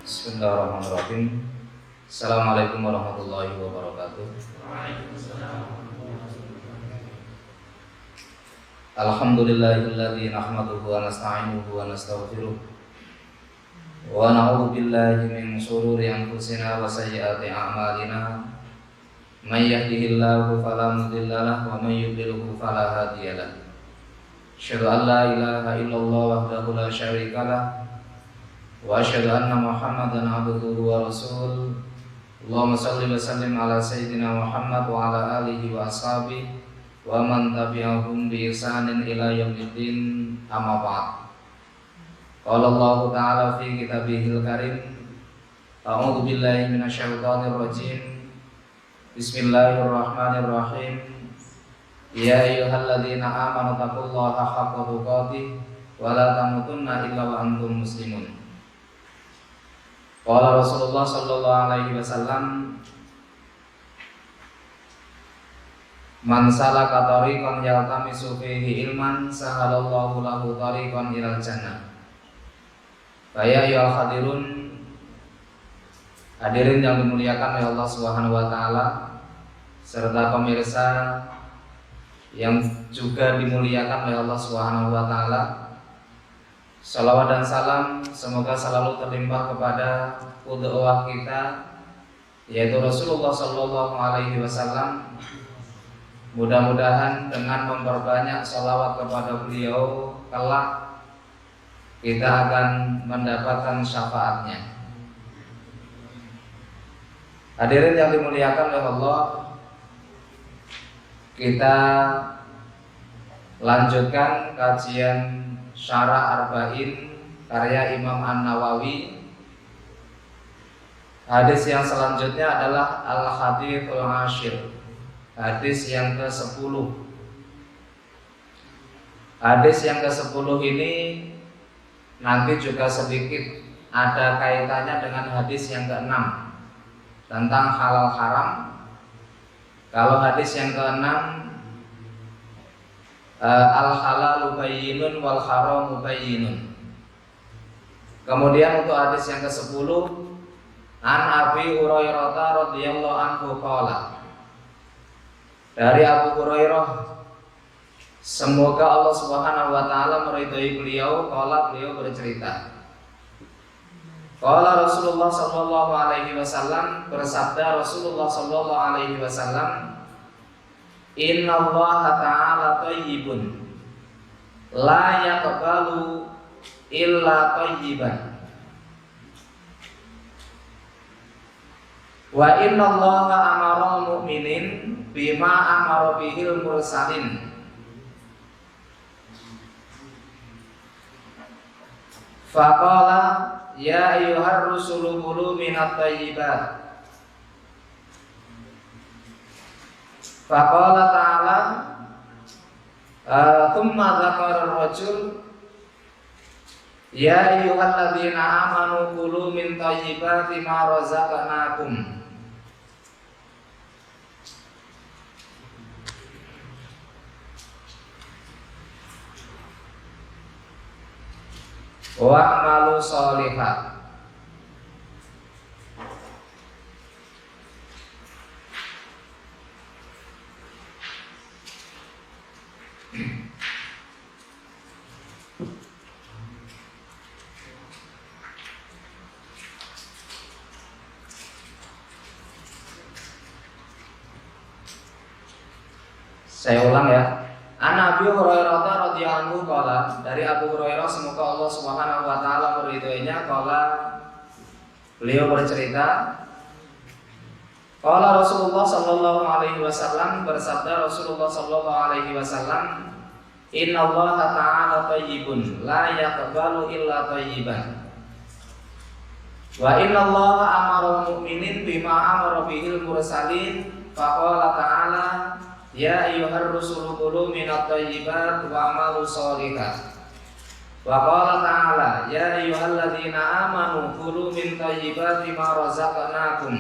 Bismillahirrahmanirrahim. Assalamualaikum warahmatullahi wabarakatuh. Alhamdulillahilladzi nahmaduhu wa nasta'inuhu wa nastaghfiruh wa na'udzu billahi min shururi anfusina wa sayyiati a'malina. May yahdihillahu fala mudilla lahu wa may yudlilhu fala hadiya lahu. Asyhadu an la ilaha illallah wahdahu la syarika lahu wa asyhadu anna Muhammadan abduhu wa rasuluh. Allahumma shalli wa sallim ala sayyidina Muhammad wa ala alihi wa ashabihi wa man tabi'ahum bi ihsanin ila yaumiddin, amma ba'd. Qala Allah ta'ala fi kitabihil karim, a'udzu billahi minasyaitonir rajim. Bismillahirrahmanirrahim. Ya ayyuhalladzina amanu taqullaha haqqa tuqatih wa la tamutunna illa wa antum muslimun. Qala Rasulullah sallallahu alaihi wasallam, man salaka tariqan yaltamisu fihi ilman sahalallahu lahu tariqan ilal jannah. Ya ayyuhal hadirun, hadirin yang dimuliakan oleh Allah Subhanahu wa taala serta pemirsa yang juga dimuliakan oleh Allah Subhanahu wa taala. Salawat dan salam semoga selalu terlimpah kepada qudwah kita, yaitu Rasulullah sallallahu alaihi wasallam. Mudah-mudahan dengan memperbanyak salawat kepada beliau kelak kita akan mendapatkan syafaatnya. Hadirin yang dimuliakan oleh Allah, kita lanjutkan kajian Syarah Arba'in karya Imam An-Nawawi. Hadis yang selanjutnya adalah Al-Hadithul Ashir, hadis yang ke-10. Hadis yang ke-10 ini nanti juga sedikit ada kaitannya dengan hadis yang ke-6 tentang halal haram. Kalau hadis yang ke-6, al-halalu bayyinun wal haramu bayyinun. Kemudian untuk hadis yang ke-10, an Abi Hurairah radhiyallahu anhu qala, dari Abu Hurairah, semoga Allah Subhanahu wa taala meridhai beliau, qala, beliau bercerita, qala Rasulullah sallallahu alaihi wasallam, bersabda Rasulullah sallallahu alaihi wasallam, innallaha ta'ala thayyibun la yaqbalu illa thayyiban wa innallaha amara mu'minin bima amara bihil mursalin faqala ya ayyuhar rusulu kulu minat thayyibat. Faqala ta'ala thumma dzakara ar-rajul ya ayyuhalladzina amanu kulu min thayyibati ma razaqnakum wa a'malu sholihat. Saya ulang ya. An Abi Hurairah radhiyallahu anhu, dari Abu Hurairah semoga Allah Subhanahu wa taala meridhoinya, qala, beliau bercerita, qala Rasulullah sallallahu alaihi wasallam, bersabda Rasulullah sallallahu alaihi wasallam, innallaha ta'ala thayyibun la yaqbalu illa thayyiban wa innallaha amara mu'minin bima amara bihil mursalin faqala ta'ala ya ayyuhar rusulu kulu minat thayyibat wa amalu sholihat wa qala ta'ala ya ayyuhalladzina amanu kulu min thayyibati ma razaqnakum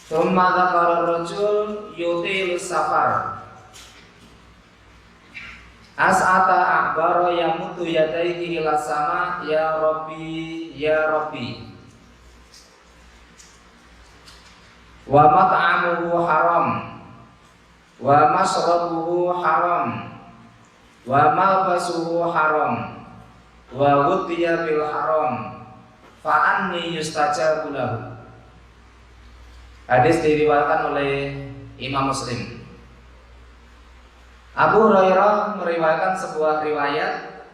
thumma dzakara ar-rajul yutilus safar As'ata akbaro yamutu yadaihi ila sama, ya Rabbi, ya Rabbi. wa mat'amuhu haram, wa masrabuhu haram, wa malbasuhu haram, wa ghudhiya bil haram, fa anni yustajabu lahu. Hadis diriwayatkan oleh Imam Muslim. Abu Hurairah meriwayatkan sebuah riwayat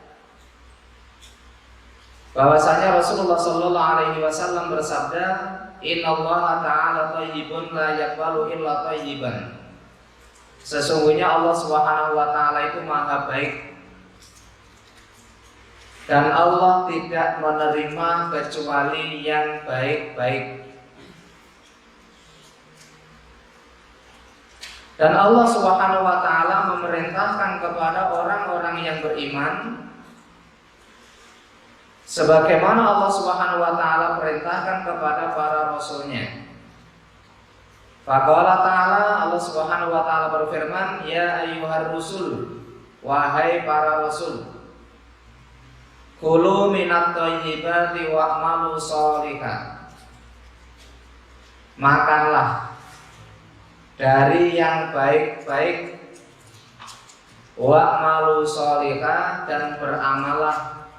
bahwasanya Rasulullah Shallallahu Alaihi Wasallam bersabda, Inna Allah Taala Thayyibun la yaqbalu illa thayyiban. Sesungguhnya Allah Subhanahu Wa Taala itu maha baik dan Allah tidak menerima kecuali yang baik-baik. Dan Allah Subhanahu Wa Taala memerintahkan kepada orang-orang yang beriman sebagaimana Allah Subhanahu Wa Taala perintahkan kepada para rasulnya. Faqala ta'ala, Allah Subhanahu Wa Taala berfirman, ya ayyuhar rusul, wahai para rasul, kulu minat thayyibati wa'malu sholihan. Makanlah dari yang baik-baik, wa'malu sholihan, dan beramalah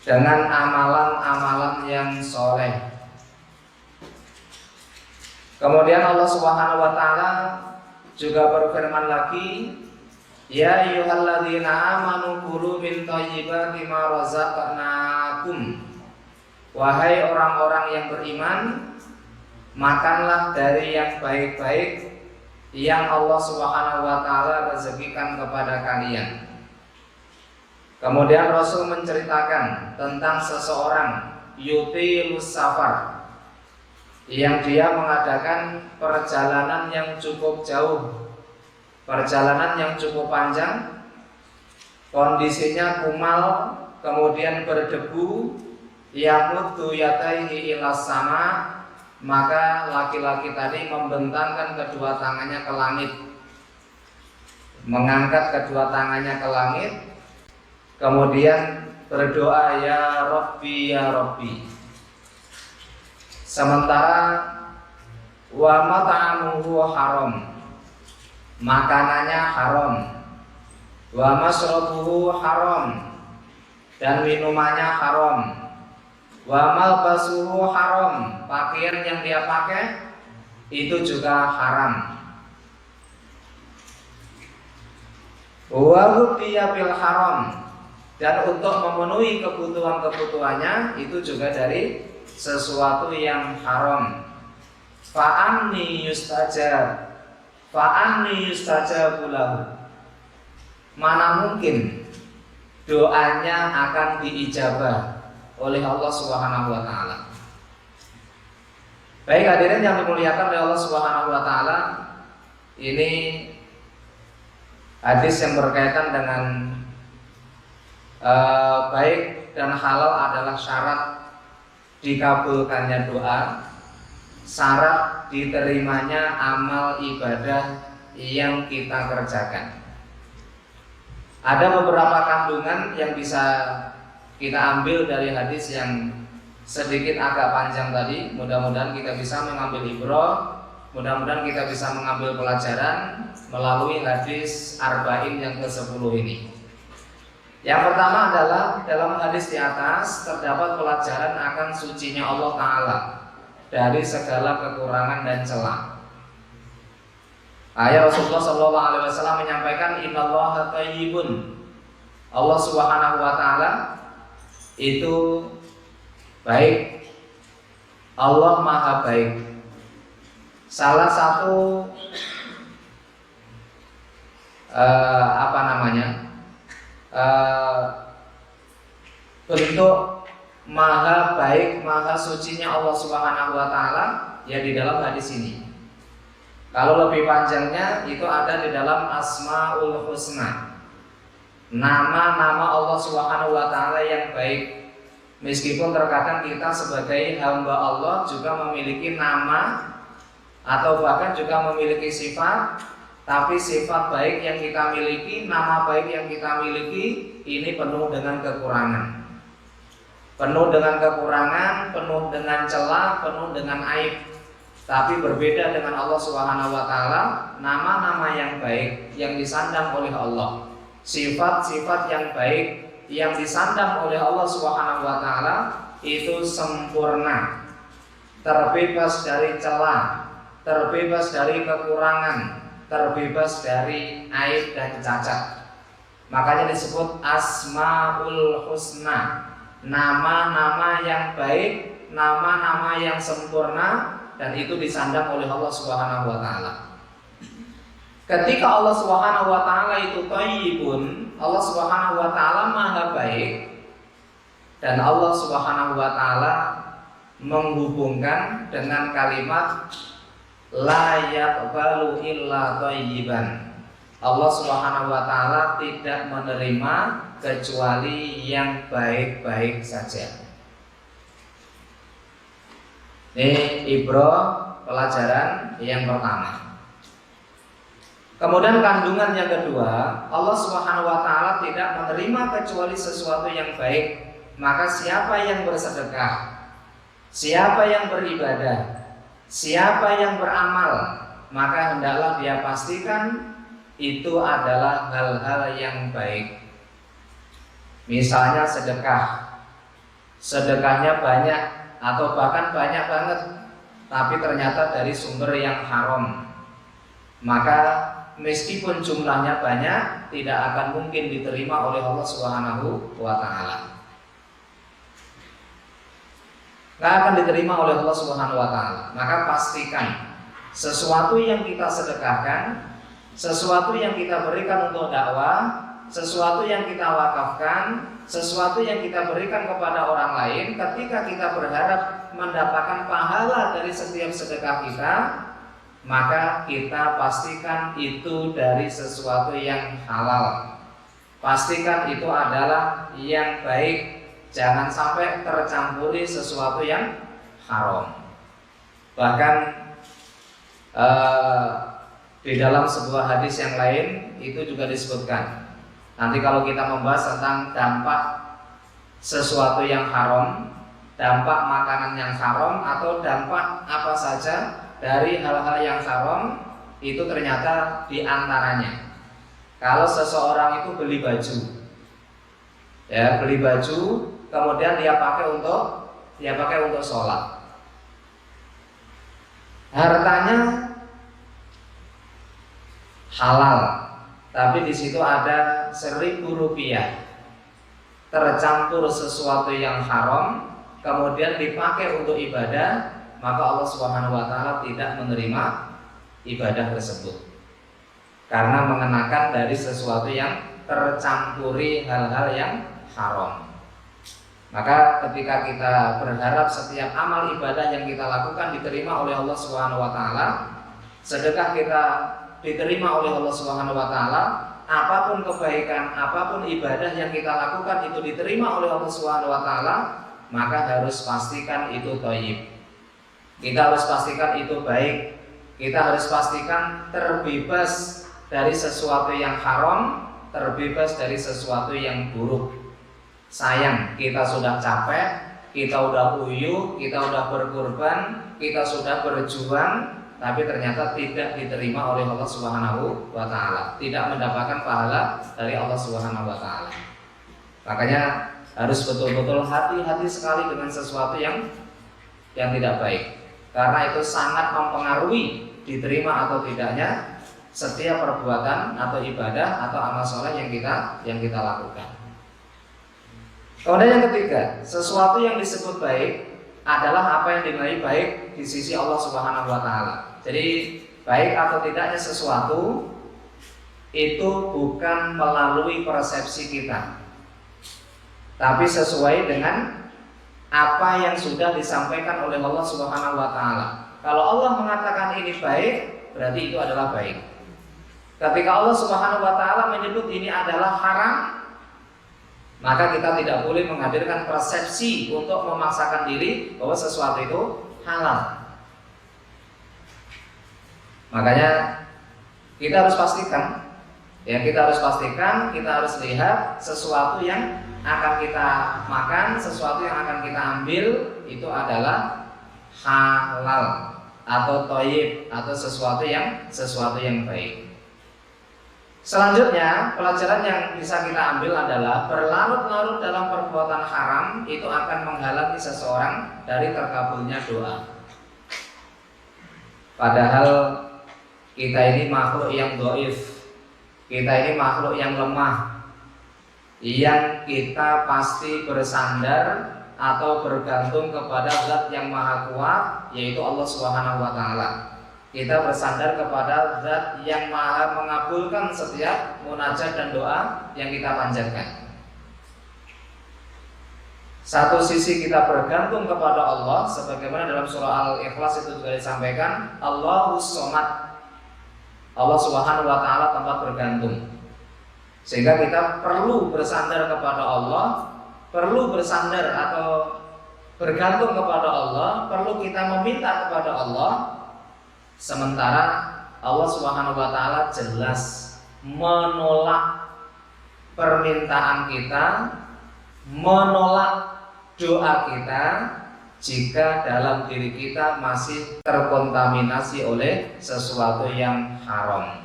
dengan amalan-amalan yang soleh. Kemudian Allah Subhanahu Wa Taala juga berfirman lagi, ya ayyuhalladzina amanu kulu min thayyibati ma razaqnakum. Wahai orang-orang yang beriman, makanlah dari yang baik-baik yang Allah Subhanahu Wa Taala rezekikan kepada kalian. Kemudian Rasul menceritakan tentang seseorang yutilus safar, yang dia mengadakan perjalanan yang cukup jauh, perjalanan yang cukup panjang, kondisinya kumal, kemudian berdebu, yamuddu yadaihi ilas sama, maka laki-laki tadi membentangkan kedua tangannya ke langit, mengangkat kedua tangannya ke langit, kemudian berdoa, ya Rabbi, ya Rabbi. Sementara wa mat'amuhu haram, makanannya haram, wa masrabuhu haram, dan minumannya haram, wa malbasuhu haram, pakaian yang dia pakai itu juga haram, wa ghudhiya bil haram, dan untuk memenuhi kebutuhan-kebutuhannya itu juga dari sesuatu yang haram. Fa'anni yustajabu lahu. Mana mungkin doanya akan diijabah oleh Allah Subhanahu Wa Taala. Baik hadirin yang dimuliakan oleh Allah Subhanahu Wa Taala, ini hadis yang berkaitan dengan baik dan halal adalah syarat dikabulkannya doa, syarat diterimanya amal ibadah yang kita kerjakan. Ada beberapa kandungan yang bisa kita ambil dari hadis yang sedikit agak panjang tadi. Mudah-mudahan kita bisa mengambil ibrah, mudah-mudahan kita bisa mengambil pelajaran melalui hadis arba'in yang ke-10 ini. Yang pertama adalah dalam hadis di atas terdapat pelajaran akan sucinya Allah Ta'ala dari segala kekurangan dan celah. Ayat Rasulullah Sallallahu Alaihi Wasallam menyampaikan, Innallaha thayyibun. Allah Subhanahu Wa Ta'ala itu baik. Allah maha baik. Salah satu bentuk maha baik, maha sucinya Allah Subhanahu Wa Ta'ala ya di dalam hadis ini. Kalau lebih panjangnya itu ada di dalam Asmaul Husna, nama-nama Allah Subhanahu Wa Ta'ala yang baik. Meskipun terkadang kita sebagai hamba Allah juga memiliki nama atau bahkan juga memiliki sifat, tapi sifat baik yang kita miliki, nama baik yang kita miliki ini penuh dengan kekurangan. penuh dengan kekurangan, penuh dengan celah, penuh dengan aib. Tapi berbeda dengan Allah Subhanahu wa taala, nama-nama yang baik yang disandang oleh Allah, sifat-sifat yang baik yang disandang oleh Allah Subhanahu wa taala itu sempurna, terbebas dari celah, terbebas dari kekurangan, terbebas dari aib dan cacat. Makanya disebut Asmaul Husna, nama-nama yang baik, nama-nama yang sempurna, dan itu disandang oleh Allah Subhanahu wa taala. Ketika Allah Subhanahu wa taala itu Thayyibun, Allah Subhanahu wa taala Maha baik, dan Allah Subhanahu wa taala menghubungkan dengan kalimat la yaqbalu illa thayyiban. Allah Subhanahu wa taala tidak menerima kecuali yang baik-baik saja. Ini ibrah, pelajaran yang pertama. Kemudian kandungan yang kedua, Allah Subhanahu wa taala tidak menerima kecuali sesuatu yang baik. Maka siapa yang bersedekah, siapa yang beribadah, siapa yang beramal, maka hendaklah dia pastikan itu adalah hal-hal yang baik. Misalnya sedekah, sedekahnya banyak atau bahkan banyak banget, tapi ternyata dari sumber yang haram, maka meskipun jumlahnya banyak, tidak akan mungkin diterima oleh Allah Subhanahu wa taala. Tidak akan diterima oleh Allah Subhanahu wa taala. Maka pastikan sesuatu yang kita sedekahkan, sesuatu yang kita berikan untuk dakwah, sesuatu yang kita wakafkan, sesuatu yang kita berikan kepada orang lain, ketika kita berharap mendapatkan pahala dari setiap sedekah kita, maka kita pastikan itu dari sesuatu yang halal. Pastikan itu adalah yang baik. Jangan sampai tercampuri sesuatu yang haram. Bahkan di dalam sebuah hadis yang lain itu juga disebutkan. Nanti kalau kita membahas tentang dampak sesuatu yang haram, dampak makanan yang haram, atau dampak apa saja dari hal-hal yang haram, itu ternyata diantaranya, kalau seseorang itu beli baju, ya beli baju, kemudian dia pakai untuk sholat, hartanya halal, tapi di situ ada 1.000 rupiah tercampur sesuatu yang haram, kemudian dipakai untuk ibadah, maka Allah Subhanahu wa taala tidak menerima ibadah tersebut karena mengenakan dari sesuatu yang tercampuri hal-hal yang haram. Maka ketika kita berharap setiap amal ibadah yang kita lakukan diterima oleh Allah Subhanahu wa taala, sedekah kita diterima oleh Allah Subhanahu wa taala, apapun kebaikan, apapun ibadah yang kita lakukan itu diterima oleh Allah Subhanahu wa taala, maka harus pastikan itu thayyib. Kita harus pastikan itu baik. Kita harus pastikan terbebas dari sesuatu yang haram, terbebas dari sesuatu yang buruk. Sayang, kita sudah capek, kita udah uyuh, kita udah berkorban, kita sudah berjuang, tapi ternyata tidak diterima oleh Allah Subhanahu wa taala, tidak mendapatkan pahala dari Allah Subhanahu wa taala. Makanya harus betul-betul hati-hati sekali dengan sesuatu yang tidak baik, karena itu sangat mempengaruhi diterima atau tidaknya setiap perbuatan atau ibadah atau amal soleh yang kita lakukan. Kemudian yang ketiga, sesuatu yang disebut baik adalah apa yang dinilai baik di sisi Allah Subhanahu wa taala. Jadi baik atau tidaknya sesuatu itu bukan melalui persepsi kita, tapi sesuai dengan apa yang sudah disampaikan oleh Allah Subhanahu wa taala. Kalau Allah mengatakan ini baik, berarti itu adalah baik. Ketika Allah Subhanahu wa taala menyebut ini adalah haram, maka kita tidak boleh menghadirkan persepsi untuk memaksakan diri bahwa sesuatu itu halal. Makanya kita harus pastikan Ya, kita harus pastikan, kita harus lihat sesuatu yang akan kita makan, sesuatu yang akan kita ambil itu adalah halal atau thayyib atau sesuatu yang baik. Selanjutnya, pelajaran yang bisa kita ambil adalah berlarut-larut dalam perbuatan haram itu akan menghalangi seseorang dari terkabulnya doa. Padahal kita ini makhluk yang dhaif, kita ini makhluk yang lemah, yang kita pasti bersandar atau bergantung kepada Zat yang Maha Kuat, yaitu Allah Subhanahu wa Ta'ala. Kita bersandar kepada Zat yang Maha mengabulkan setiap munajat dan doa yang kita panjatkan. Satu sisi kita bergantung kepada Allah, sebagaimana dalam surah Al-Ikhlas itu juga disampaikan, Allahus Somad, Allah Subhanahu wa Ta'ala tempat bergantung. Sehingga kita perlu bersandar kepada Allah, perlu bersandar atau bergantung kepada Allah, perlu kita meminta kepada Allah. Sementara Allah Subhanahu wa Ta'ala jelas menolak permintaan kita, menolak doa kita jika dalam diri kita masih terkontaminasi oleh sesuatu yang haram.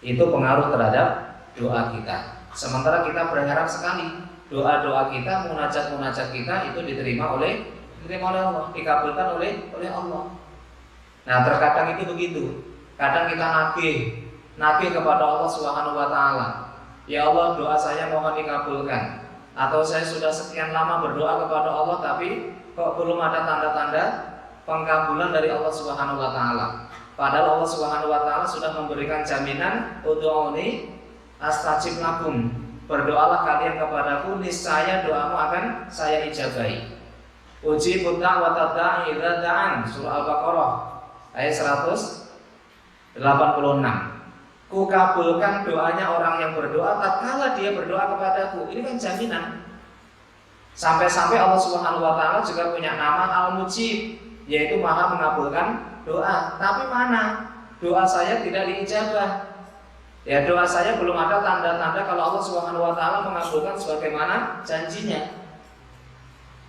Itu pengaruh terhadap doa kita. Sementara kita berharap sekali doa-doa kita, munajat-munajat kita itu diterima oleh Allah, dikabulkan oleh Allah. Nah, terkadang itu begitu. Kadang kita nagih kepada Allah Subhanahu wa Ta'ala. Ya Allah, doa saya mohon dikabulkan. Atau saya sudah sekian lama berdoa kepada Allah tapi kok belum ada tanda-tanda pengkabulan dari Allah Subhanahu wa Ta'ala. Padahal Allah Subhanahu wa Ta'ala sudah memberikan jaminan, ud'uuni astajib lakum. Berdoalah kalian kepadaku, niscaya doamu akan saya ijabahi. Ujibud da'watad da'i idza da'an, surah Al-Baqarah ayat 186. Ku kabulkan doanya orang yang berdoa tatkala dia berdoa kepadaku. Ini kan jaminan. Sampai-sampai Allah Subhanahu wa Ta'ala juga punya nama Al-Mujib, yaitu Maha mengabulkan doa. Tapi mana doa saya tidak diijabah? Ya, doa saya belum ada tanda-tanda kalau Allah Subhanahu wa Ta'ala mengabulkan sebagaimana janjinya.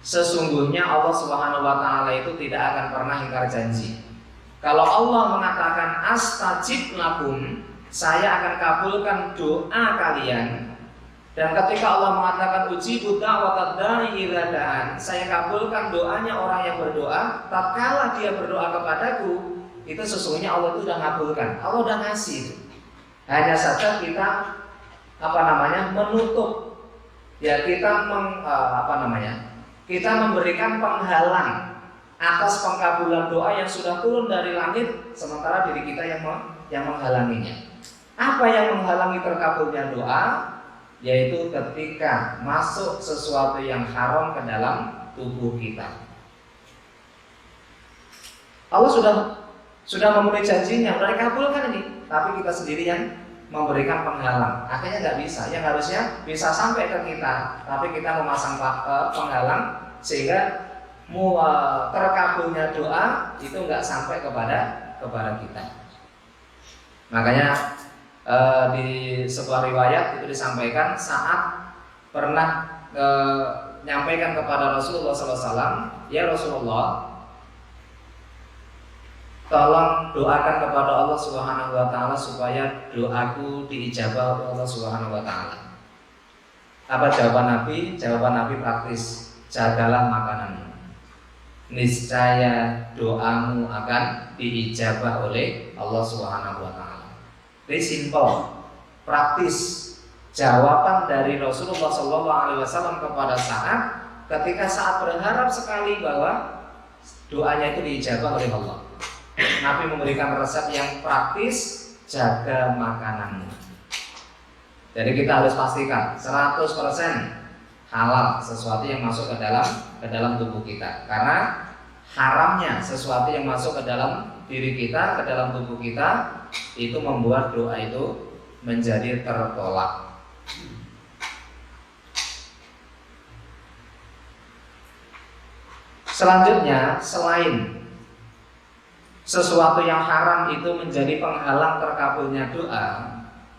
Sesungguhnya Allah Subhanahu wa Ta'ala itu tidak akan pernah ingkar janji. Kalau Allah mengatakan astajib lakum, saya akan kabulkan doa kalian. Dan ketika Allah mengatakan ujibud da'watad da'i idza da'an, saya kabulkan doanya orang yang berdoa tatkala dia berdoa kepadaku, itu sesungguhnya Allah itu sudah ngabulkan. Allah sudah ngasih. Hanya saja kita menutup. Ya, kita kita memberikan penghalang atas pengkabulan doa yang sudah turun dari langit, sementara diri kita yang menghalanginya. Apa yang menghalangi terkabulnya doa? Yaitu ketika masuk sesuatu yang haram ke dalam tubuh kita. Allah sudah memenuhi janjinya, sudah dikabulkan ini, tapi kita sendiri yang memberikan penghalang. Akhirnya nggak bisa. Yang harusnya bisa sampai ke kita, tapi kita memasang penghalang sehingga terkabulnya doa itu nggak sampai kepada kita. Makanya di sebuah riwayat itu disampaikan saat pernah menyampaikan kepada Rasulullah SAW, ya Rasulullah, tolong doakan kepada Allah Subhanahu wa Ta'ala supaya doaku diijabah oleh Allah Subhanahu wa Ta'ala. Apa jawaban Nabi? Jawaban Nabi praktis, jagalah makananmu, niscaya doamu akan diijabah oleh Allah Subhanahu wa Ta'ala. Jadi simple, praktis. Jawaban dari Rasulullah SAW kepada ketika saat berharap sekali bahwa doanya itu diijabah oleh Allah. Nabi memberikan resep yang praktis, jaga makananmu. Jadi kita harus pastikan 100% halal sesuatu yang masuk ke dalam tubuh kita. Karena haramnya sesuatu yang masuk ke dalam diri kita, ke dalam tubuh kita, itu membuat doa itu menjadi tertolak. Selanjutnya, selain sesuatu yang haram itu menjadi penghalang terkabulnya doa,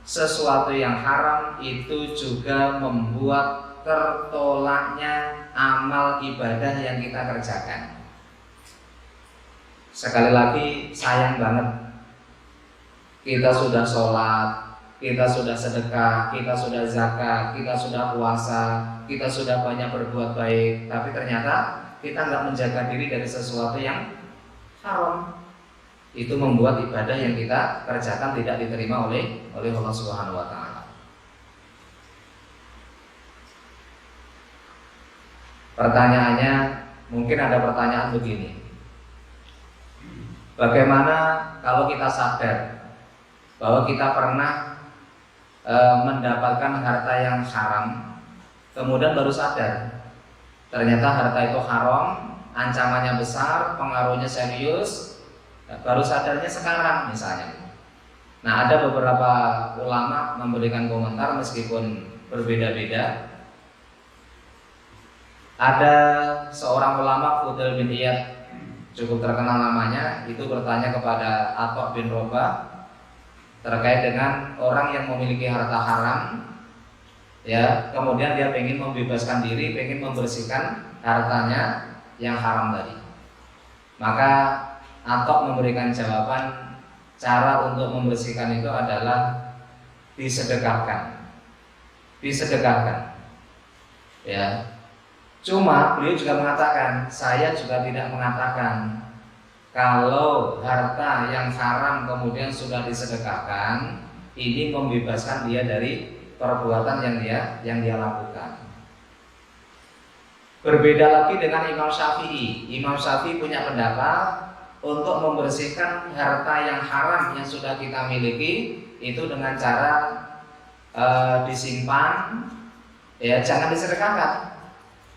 sesuatu yang haram itu juga membuat tertolaknya amal ibadah yang kita kerjakan. Sekali lagi, sayang banget, kita sudah sholat, kita sudah sedekah, kita sudah zakat, kita sudah puasa, kita sudah banyak berbuat baik, tapi ternyata kita nggak menjaga diri dari sesuatu yang haram. Itu membuat ibadah yang kita kerjakan tidak diterima oleh Allah Subhanahu wa taala. Pertanyaannya, mungkin ada pertanyaan begini. Bagaimana kalau kita sadar bahwa kita pernah mendapatkan harta yang haram, kemudian baru sadar ternyata harta itu haram, ancamannya besar, pengaruhnya serius, baru sadarnya sekarang misalnya. Nah, ada beberapa ulama memberikan komentar meskipun berbeda-beda. Ada seorang ulama, Fudail bin Iyad, cukup terkenal namanya, itu bertanya kepada Atha bin Robah terkait dengan orang yang memiliki harta haram, ya, kemudian dia ingin membebaskan diri, ingin membersihkan hartanya yang haram tadi. Maka Atha memberikan jawaban, cara untuk membersihkan itu adalah disedekahkan. Disedekahkan. Ya. Cuma beliau juga mengatakan, saya juga tidak mengatakan kalau harta yang haram kemudian sudah disedekahkan, ini membebaskan dia dari perbuatan yang dia lakukan. Berbeda lagi dengan Imam Syafi'i. Imam Syafi'i punya pendapat untuk membersihkan harta yang haram yang sudah kita miliki itu dengan cara disimpan, ya, jangan disedekahkan,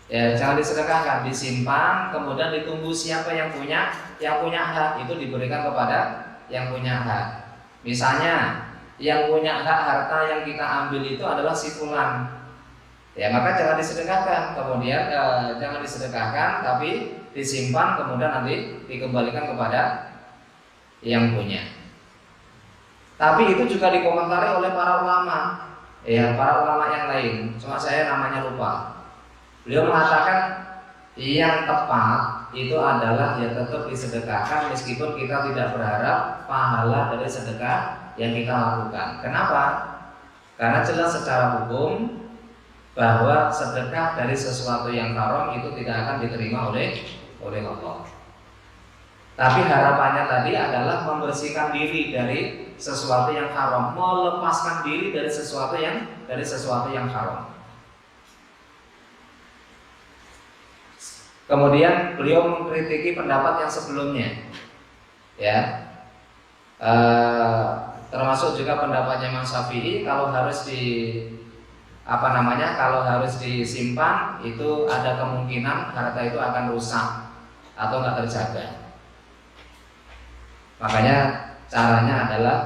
ya, jangan disedekahkan, disimpan, kemudian ditunggu siapa yang punya hak, itu diberikan kepada yang punya hak. Misalnya yang punya hak harta yang kita ambil itu adalah si fulan, ya, maka jangan disedekahkan, kemudian jangan disedekahkan, tapi disimpan, kemudian nanti dikembalikan kepada yang punya. Tapi itu juga dikomentari oleh para ulama, ya, para ulama yang lain, cuma saya namanya lupa. Beliau mengatakan yang tepat itu adalah ya tetap disedekahkan meskipun kita tidak berharap pahala dari sedekah yang kita lakukan. Kenapa? Karena jelas secara hukum bahwa sedekah dari sesuatu yang haram itu tidak akan diterima oleh Allah. Tapi harapannya tadi adalah membersihkan diri dari sesuatu yang haram, melepaskan diri dari sesuatu yang haram. Kemudian beliau mengkritiki pendapat yang sebelumnya, ya, termasuk juga pendapatnya Imam Syafi'i kalau harus kalau harus disimpan itu ada kemungkinan harta itu akan rusak atau nggak terjaga. Makanya caranya adalah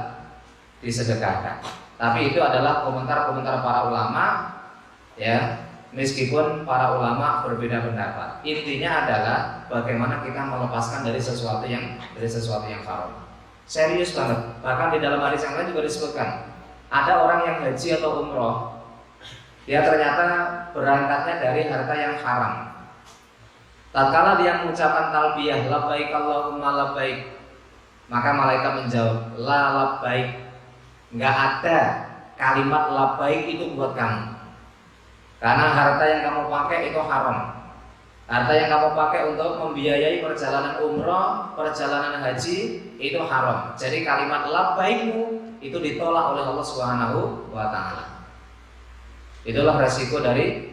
disedekahkan. Tapi itu adalah komentar-komentar para ulama, ya, meskipun para ulama berbeda pendapat. Intinya adalah bagaimana kita melepaskan dari sesuatu yang haram. Serius banget. Bahkan di dalam hadis yang lain juga disebutkan ada orang yang haji atau umroh, dia ternyata berangkatnya dari harta yang haram. Tatkala dia mengucapkan talbiyah labbaik Allahumma labbaik, maka malaikat menjawab la labbaik, enggak ada kalimat labbaik itu buat kamu, karena harta yang kamu pakai itu haram. Harta yang kamu pakai untuk membiayai perjalanan umroh, perjalanan haji itu haram. Jadi kalimat labbaikmu itu ditolak oleh Allah Subhanahu wa taala. Itulah resiko dari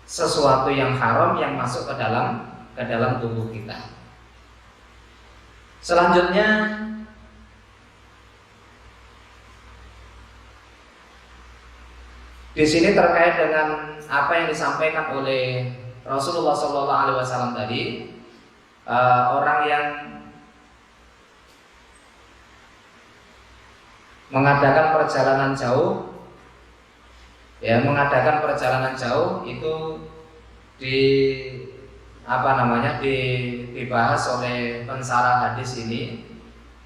sesuatu yang haram yang masuk ke dalam tubuh kita. Selanjutnya di sini terkait dengan apa yang disampaikan oleh Rasulullah SAW tadi, orang yang mengadakan perjalanan jauh, ya, mengadakan perjalanan jauh itu dibahas oleh pensarah hadis ini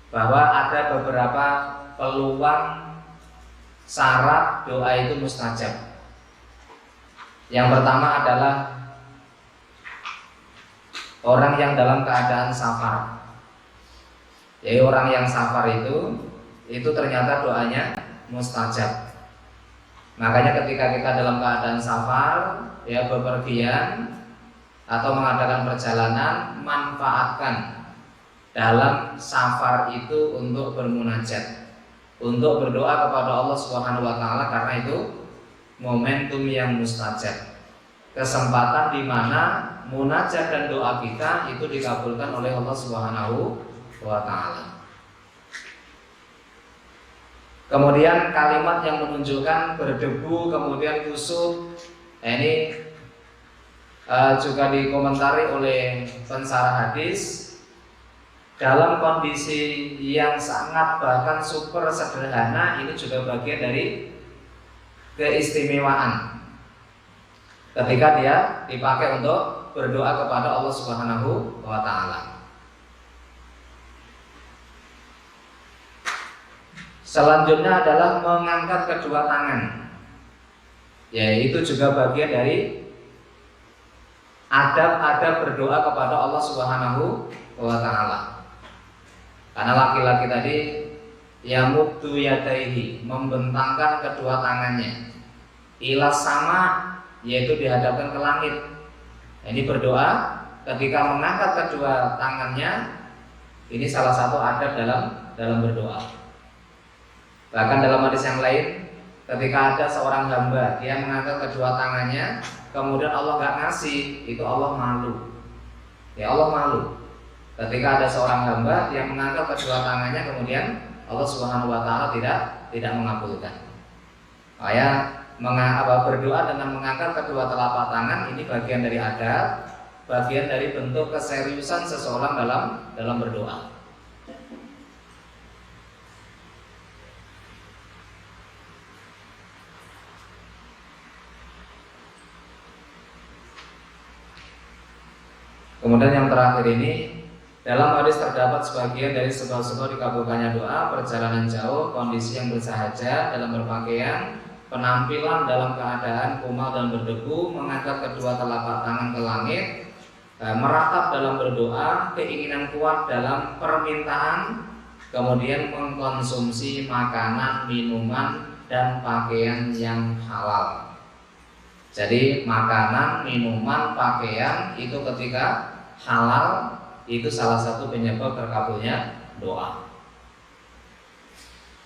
bahwa ada beberapa peluang syarat doa itu mustajab. Yang pertama adalah orang yang dalam keadaan safar. Jadi orang yang safar itu ternyata doanya mustajab. Makanya ketika kita dalam keadaan safar, ya bepergian atau mengadakan perjalanan, manfaatkan dalam safar itu untuk bermunajat, untuk berdoa kepada Allah Subhanahu wa taala, karena itu momentum yang mustajab. Kesempatan di mana munajat dan doa kita itu dikabulkan oleh Allah Subhanahu wa taala. Kemudian kalimat yang menunjukkan berdebu kemudian kusut, ini juga dikomentari oleh pensarah hadis. Dalam kondisi yang sangat bahkan super sederhana, ini juga bagian dari keistimewaan ketika dia dipakai untuk berdoa kepada Allah Subhanahu wa taala. Selanjutnya adalah mengangkat kedua tangan. Ya, itu juga bagian dari adab-adab berdoa kepada Allah Subhanahu wa taala. Karena laki-laki tadi yamuddu yadaihi, membentangkan kedua tangannya ila sama, yaitu dihadapkan ke langit. Ini berdoa ketika mengangkat kedua tangannya, ini salah satu adab dalam berdoa. Bahkan dalam hadis yang lain, ketika ada seorang hamba dia mengangkat kedua tangannya, kemudian Allah nggak ngasih, itu Allah malu. Ya, Allah malu. Ketika ada seorang hamba yang mengangkat kedua tangannya, kemudian Allah Subhanahu wa taala tidak mengabulkan. Berdoa dengan mengangkat kedua telapak tangan ini bagian dari adab, bagian dari bentuk keseriusan seseorang dalam berdoa. Kemudian yang terakhir ini, dalam hadis terdapat sebagian dari sebab-sebab dikabulkannya doa: perjalanan jauh, kondisi yang bersahaja dalam berpakaian, penampilan dalam keadaan kumal dan berdebu, mengangkat kedua telapak tangan ke langit, meratap dalam berdoa, keinginan kuat dalam permintaan, kemudian mengkonsumsi makanan, minuman, dan pakaian yang halal. Jadi makanan, minuman, pakaian itu ketika halal, itu salah satu penyebab terkabulnya doa.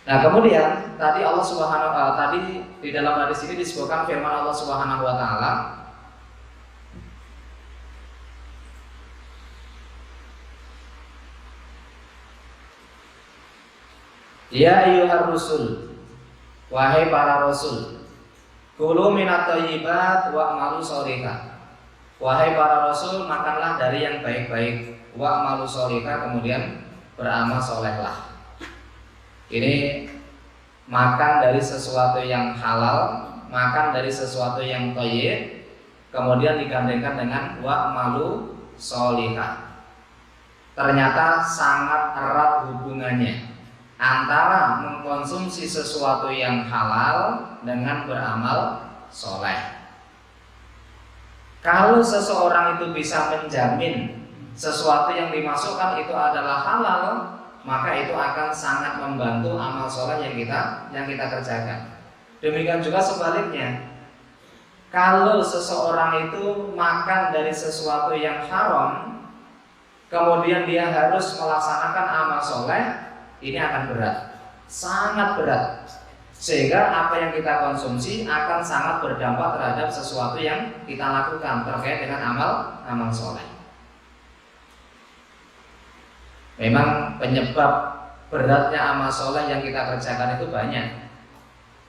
Nah, kemudian tadi Allah Subhanahu tadi di dalam hadis ini disebutkan firman Allah Subhanahu wa taala, ya ayyuhar rusul, wahai para rasul, kulu minat thayyibat wa'malu sholihah. Wahai para rasul, makanlah dari yang baik-baik, wa'malu sholihah, kemudian beramal solehlah. Ini makan dari sesuatu yang halal, makan dari sesuatu yang thayyib, kemudian digandengkan dengan wa'malu sholihah. Ternyata sangat erat hubungannya antara mengkonsumsi sesuatu yang halal dengan beramal soleh. Kalau seseorang itu bisa menjamin sesuatu yang dimasukkan itu adalah halal, maka itu akan sangat membantu amal soleh yang kita kerjakan. Demikian juga sebaliknya, kalau seseorang itu makan dari sesuatu yang haram, kemudian dia harus melaksanakan amal soleh, ini akan berat, sangat berat. Sehingga apa yang kita konsumsi akan sangat berdampak terhadap sesuatu yang kita lakukan terkait dengan amal soleh. Memang penyebab beratnya amal soleh yang kita kerjakan itu banyak,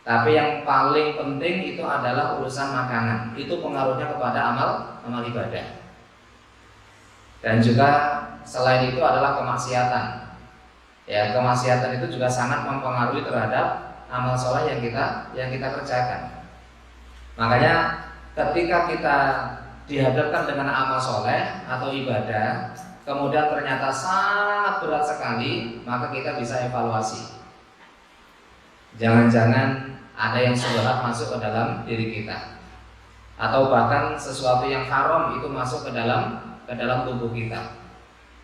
tapi yang paling penting itu adalah urusan makanan. Itu pengaruhnya kepada amal ibadah. Dan juga selain itu adalah kemaksiatan. Ya, kemaksiatan itu juga sangat mempengaruhi terhadap amal soleh yang kita kerjakan. Makanya ketika kita dihadapkan dengan amal soleh atau ibadah, kemudian ternyata sangat berat sekali, maka kita bisa evaluasi. Jangan-jangan ada yang subhat masuk ke dalam diri kita, atau bahkan sesuatu yang haram itu masuk ke dalam tubuh kita,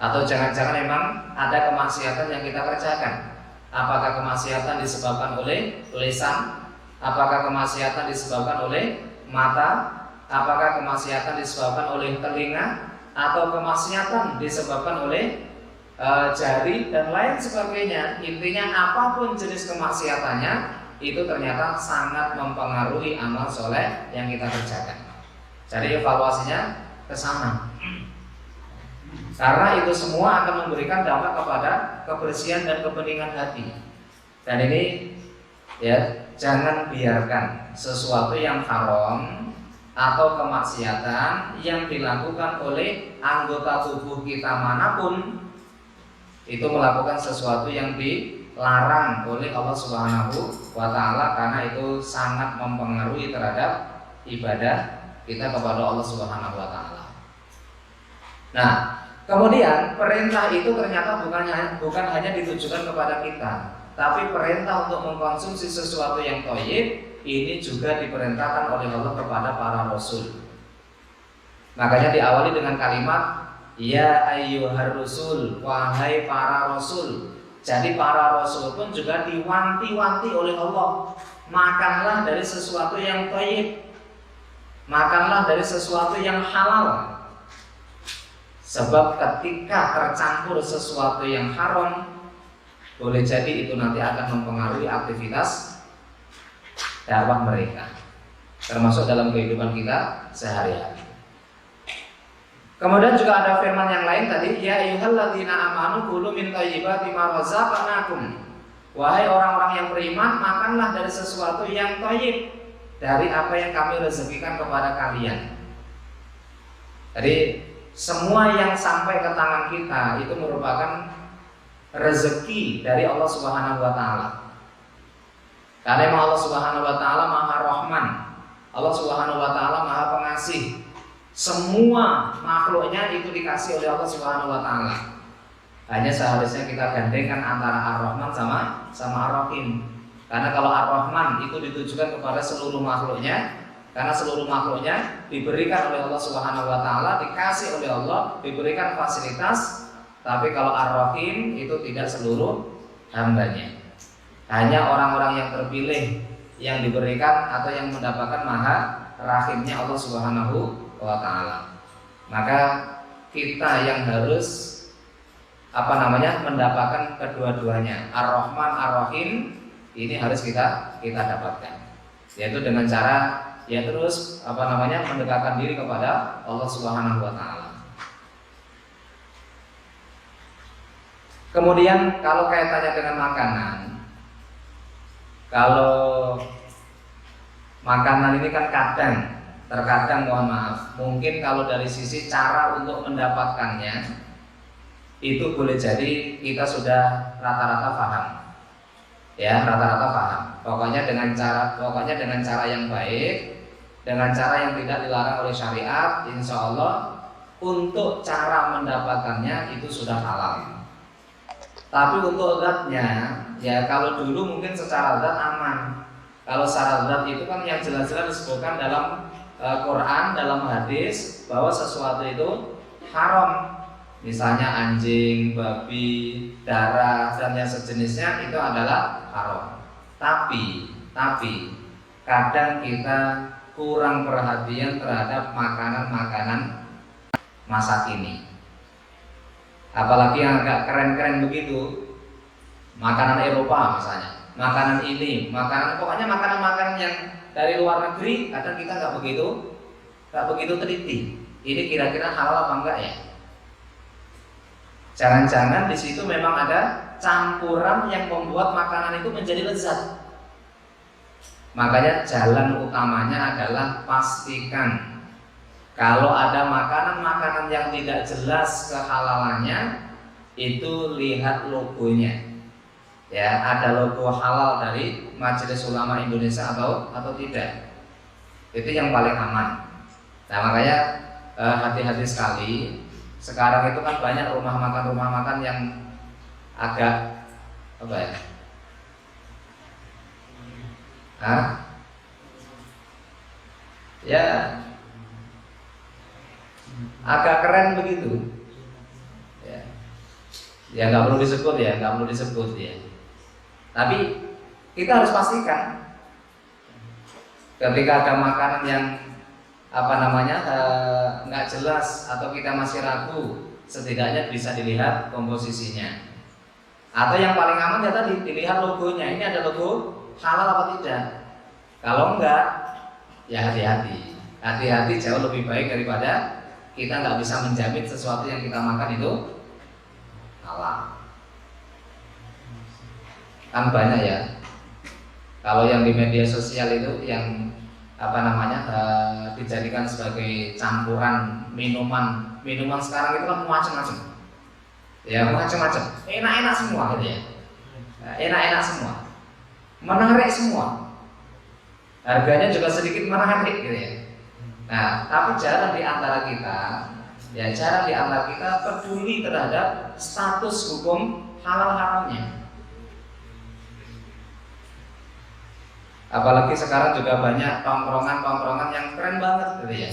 atau jangan-jangan memang ada kemaksiatan yang kita kerjakan. Apakah kemaksiatan disebabkan oleh lisan? Apakah kemaksiatan disebabkan oleh mata? Apakah kemaksiatan disebabkan oleh telinga? Atau kemaksiatan disebabkan oleh jari dan lain sebagainya? Intinya apapun jenis kemaksiatannya, itu ternyata sangat mempengaruhi amal soleh yang kita kerjakan. Jadi evaluasinya ke sana. Karena itu semua akan memberikan dampak kepada kebersihan dan kebeningan hati. Dan ini ya, jangan biarkan sesuatu yang haram atau kemaksiatan yang dilakukan oleh anggota tubuh kita manapun itu melakukan sesuatu yang dilarang oleh Allah Subhanahu wa taala, karena itu sangat mempengaruhi terhadap ibadah kita kepada Allah Subhanahu wa taala. Nah, kemudian perintah itu ternyata bukan hanya ditujukan kepada kita, tapi perintah untuk mengkonsumsi sesuatu yang thayyib ini juga diperintahkan oleh Allah kepada para rasul. Makanya diawali dengan kalimat ya ayyuhar rusul, wahai para rasul. Jadi para rasul pun juga diwanti-wanti oleh Allah, makanlah dari sesuatu yang thayyib, makanlah dari sesuatu yang halal. Sebab ketika tercampur sesuatu yang haram, boleh jadi itu nanti akan mempengaruhi aktivitas dakwah mereka, termasuk dalam kehidupan kita sehari-hari. Kemudian juga ada firman yang lain tadi, ya ayyuhalladzina amanu kulu min thayyibati ma razaqnakum. Wahai orang-orang yang beriman, makanlah dari sesuatu yang thayyib, dari apa yang kami rezekikan kepada kalian. Jadi semua yang sampai ke tangan kita itu merupakan rezeki dari Allah Subhanahu wa taala. Karena memang Allah Subhanahu wa taala Maha Rahman. Allah Subhanahu wa taala Maha Pengasih. Semua makhluknya itu dikasih oleh Allah Subhanahu wa taala. Hanya seharusnya kita gandengkan antara Ar-Rahman sama Ar-Rahim. Karena kalau Ar-Rahman itu ditujukan kepada seluruh makhluknya, karena seluruh makhluknya diberikan oleh Allah Subhanahu wa taala, dikasih oleh Allah, diberikan fasilitas. Tapi kalau Ar-Rahim itu tidak seluruh hambanya. Hanya orang-orang yang terpilih yang diberikan atau yang mendapatkan maha rahimnya Allah Subhanahu wa taala. Maka kita yang harus mendapatkan kedua-duanya, Ar-Rahman, Ar-Rahim, ini harus kita dapatkan. Yaitu dengan cara terus mendekatkan diri kepada Allah Subhanahu wa taala. Kemudian kalau kaitannya dengan makanan, kalau makanan ini kan terkadang mohon maaf, mungkin kalau dari sisi cara untuk mendapatkannya itu boleh jadi kita sudah rata-rata paham. Ya, rata-rata paham. Pokoknya dengan cara yang baik, dengan cara yang tidak dilarang oleh syariat, insya Allah untuk cara mendapatkannya itu sudah halal. Tapi untuk zatnya, ya kalau dulu mungkin secara zat aman. Kalau secara zat itu kan yang jelas-jelas disebutkan dalam Quran, dalam hadis bahwa sesuatu itu haram. Misalnya anjing, babi, darah dan yang sejenisnya itu adalah haram. Tapi kadang kita kurang perhatian terhadap makanan-makanan masa kini. Apalagi yang agak keren-keren begitu, makanan Eropa misalnya, makanan ini, pokoknya makanan-makanan yang dari luar negeri, kadang kita nggak begitu teliti. Ini kira-kira halal apa enggak ya? Jangan-jangan di situ memang ada campuran yang membuat makanan itu menjadi lezat. Makanya jalan utamanya adalah pastikan kalau ada makanan-makanan yang tidak jelas kehalalannya, itu lihat logonya. Ya, ada logo halal dari Majelis Ulama Indonesia atau tidak. Itu yang paling aman. Nah, makanya hati-hati sekali. Sekarang itu kan banyak rumah makan yang agak apa ya? Ya, agak keren begitu. Ya nggak perlu disebut ya, nggak perlu disebut ya. Tapi kita harus pastikan ketika ada makanan yang nggak jelas atau kita masih ragu, setidaknya bisa dilihat komposisinya. Atau yang paling aman ya tadi dilihat logonya, ini ada logo halal apa tidak. Kalau enggak, ya hati-hati. Hati-hati jauh lebih baik daripada kita nggak bisa menjamin sesuatu yang kita makan itu halal. Kan banyak ya. Kalau yang di media sosial itu yang dijadikan sebagai campuran minuman sekarang itu kan macam-macam. Ya macam-macam, enak-enak semua gitu ya. Enak-enak semua, menarik semua. Harganya juga sedikit menarik gitu ya. Nah, tapi jarang di antara kita peduli terhadap status hukum halal haramnya. Apalagi sekarang juga banyak tongkrongan yang keren banget gitu ya.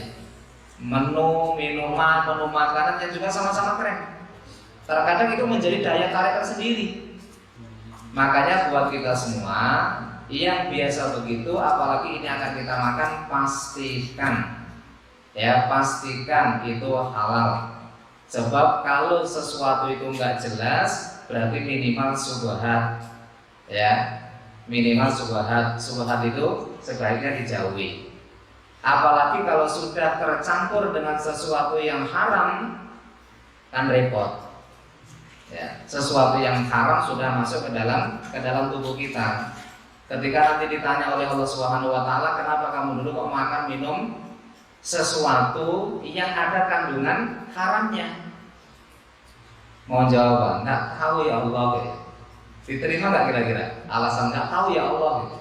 Menu minuman, menu makanan yang juga sama-sama keren. Terkadang itu menjadi daya tarik tersendiri. Makanya buat kita semua yang biasa begitu, apalagi ini akan kita makan, pastikan itu halal. Sebab kalau sesuatu itu nggak jelas, berarti minimal syubhat. Ya, minimal syubhat. Syubhat itu sebaiknya dijauhi. Apalagi kalau sudah tercampur dengan sesuatu yang haram, kan repot. Ya, sesuatu yang haram sudah masuk ke dalam tubuh kita. Ketika nanti ditanya oleh Allah Subhanahu wa taala, kenapa kamu dulu kok makan minum sesuatu yang ada kandungan haramnya? Mau jawab, enggak tahu ya Allah gitu. Diterima enggak kira-kira? Alasan enggak tahu ya Allah gitu.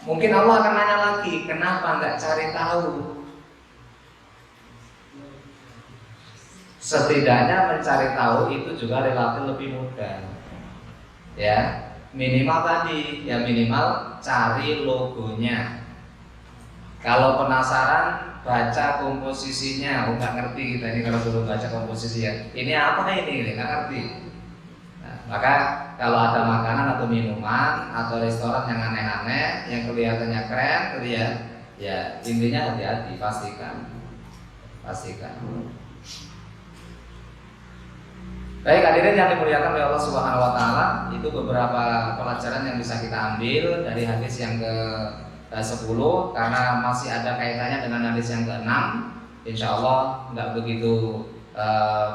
Mungkin Allah akan nanya lagi, kenapa enggak cari tahu? Setidaknya mencari tahu itu juga relatif lebih mudah. Ya, minimal cari logonya. Kalau penasaran, baca komposisinya. Nggak ngerti kita ini kalau belum baca komposisinya. Ini apa ini? Nggak ngerti. Nah, maka kalau ada makanan atau minuman atau restoran yang aneh-aneh, yang kelihatannya keren, ya intinya hati-hati, pastikan. Baik hadirin yang dimuliakan oleh Allah Subhanahu wa taala, itu beberapa pelajaran yang bisa kita ambil dari hadis yang ke-10, karena masih ada kaitannya dengan hadis yang ke-6. Insyaallah enggak begitu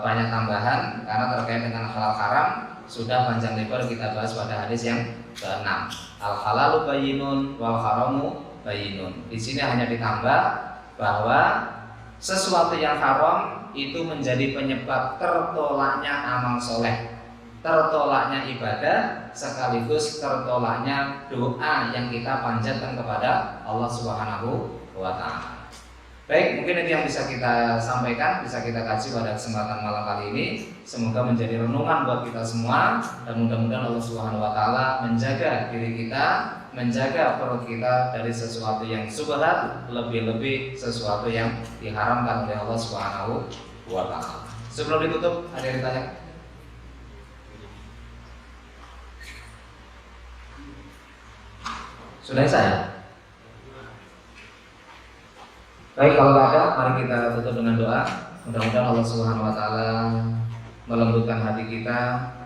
banyak tambahan karena terkait dengan halal haram sudah panjang lebar kita bahas pada hadis yang ke-6. Al halalu bayyinun wal haramu bayyinun. Di sini hanya ditambah bahwa sesuatu yang haram itu menjadi penyebab tertolaknya amal soleh, tertolaknya ibadah, sekaligus tertolaknya doa yang kita panjatkan kepada Allah Subhanahu wa ta'ala. Baik, mungkin itu yang bisa kita sampaikan, bisa kita kaji pada kesempatan malam kali ini. Semoga menjadi renungan buat kita semua, dan mudah-mudahan Allah Subhanahu wa ta'ala menjaga diri kita, menjaga perut kita dari sesuatu yang subhat, lebih-lebih sesuatu yang diharamkan oleh Allah Subhanahu wa ta'ala. Sebelum ditutup, ada yang ditanya? Sudah saya? Baik, kalau tidak ada, mari kita tutup dengan doa. Mudah-mudahan Allah Subhanahu wa ta'ala melembutkan hati kita.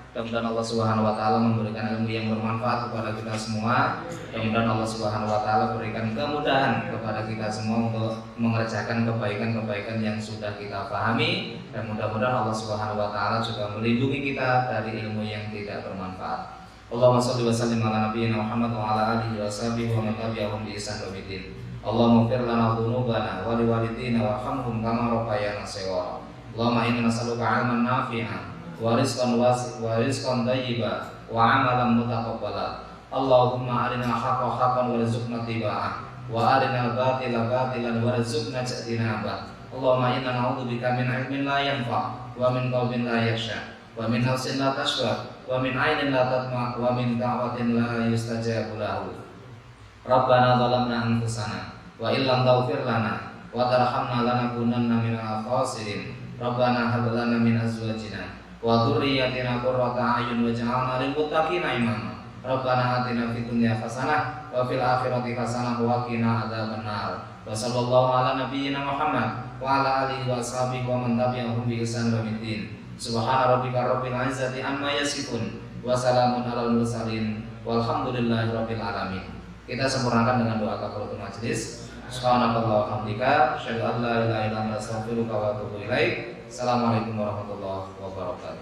Mudah-mudahan Allah Subhanahu wa ta'ala memberikan ilmu yang bermanfaat kepada kita semua. Mudah-mudahan Allah Subhanahu wa ta'ala berikan kemudahan kepada kita semua untuk mengerjakan kebaikan-kebaikan yang sudah kita pahami. Dan mudah-mudahan Allah Subhanahu wa ta'ala juga melindungi kita dari ilmu yang tidak bermanfaat. Allahumma shalli wa sallim ala nabiyyina Muhammad wa ala alihi wa sahbihi wa man tabi'ahum bi ihsan ila yaumil. Allahumma ighfir lana dhunubana wa liwalidayna warhamhum kama rabbayana shaghira. Allahumma inna nas'aluka 'ilman nafi'an wa rizqan thayyiban wa 'amalan mutaqabbala. Allahumma arina haqqa haqqan warzuqna ittiba'ah wa arina batila batilan warzuqna ijtinabah. Allahumma inna na'udzubika min ilmin la yanfa' wa min qalbin la yakhsha wa min nafsin la tashba wa min 'ainin la tatma' wa min da'watin la yustajabu lahu. Rabbana zalamna anfusana wa illam taghfir lana wa tarhamna lanakunanna minal khasirin. Rabbana hab lana min azwajina wa dzurriyyatina qurrata a'yun waj'alna lil muttaqina imama. Rabbana atina fid dunya hasanah wa fil akhirati hasanah wa qina adzabannar. Wa sallallahu ala nabiyyina Muhammad wa ala alihi wa ashabihi wa man tabi'ahum bi ihsan ila yaumil. Subhana rabbika rabbil izzati amma yasifun wa salamun alal mursalin walhamdulillahi rabbil alamin. Kita sempurnakan dengan doa kafaratul majelis. Subhanallahi wa hamdika asyhadu an la ilaha illa anta astaghfiruka wa atubu ilaik. Assalamualaikum warahmatullahi wabarakatuh.